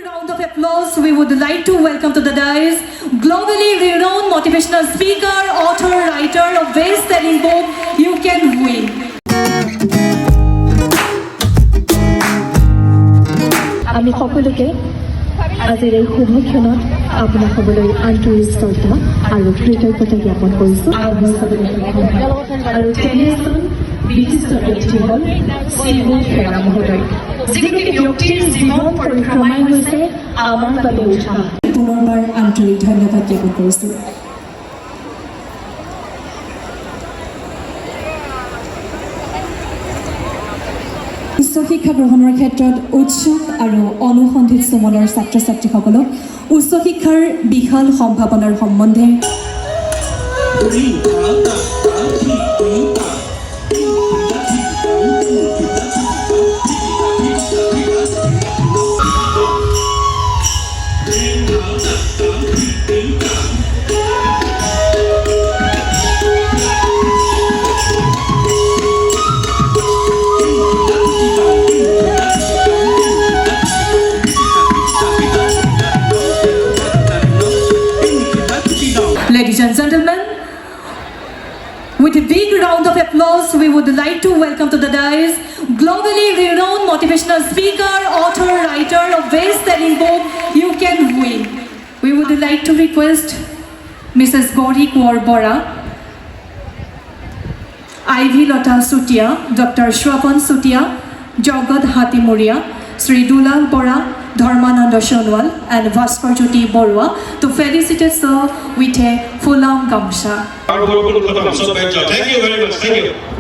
Round of applause. We would like to welcome to the dais globally renowned motivational speaker, author, writer of best-selling book You Can Win. আমি সকলোকে আজিৰ এই শুভক্ষণত আপোনাক সকলোলৈ আন্তৰিক শ্ৰদ্ধা আৰু কৃতজ্ঞতা জ্ঞাপন কৰিছোঁ আৰু তেনে এজন বিশিষ্ট ব্যক্তি হ'ল শ্ৰীমন খেৰা মহোদয়, যিগৰাকী ব্যক্তিৰ জীৱন পৰিক্ৰমাই হৈছে আমাৰ বাবে উৎসাহ। পুনৰবাৰ আন্তৰিক ধন্যবাদ জ্ঞাপন কৰিছোঁ। উচ্চ শিক্ষা গ্ৰহণৰ ক্ষেত্ৰত উৎসুক আৰু অনুসন্ধিৎসু মনৰ ছাত্ৰ ছাত্ৰীসকলক উচ্চ শিক্ষাৰ বিশাল সম্ভাৱনাৰ সম্বন্ধে Ladies and gentlemen, with a big round of applause, we would like to welcome to the dais globally renowned motivational speaker, author, writer of best-selling book You Can Win. We would like to request Mrs. Gauri Kaur Bora, Ivy Lota Sutia, Dr. Shravan Sutia, Jagat Hatimuria, Sri Dulal Bora, Dharmananda Sonwal and Bhaskar Jyoti Borua to felicitate sir with a full-on gamsha. Thank you very much. Thank you.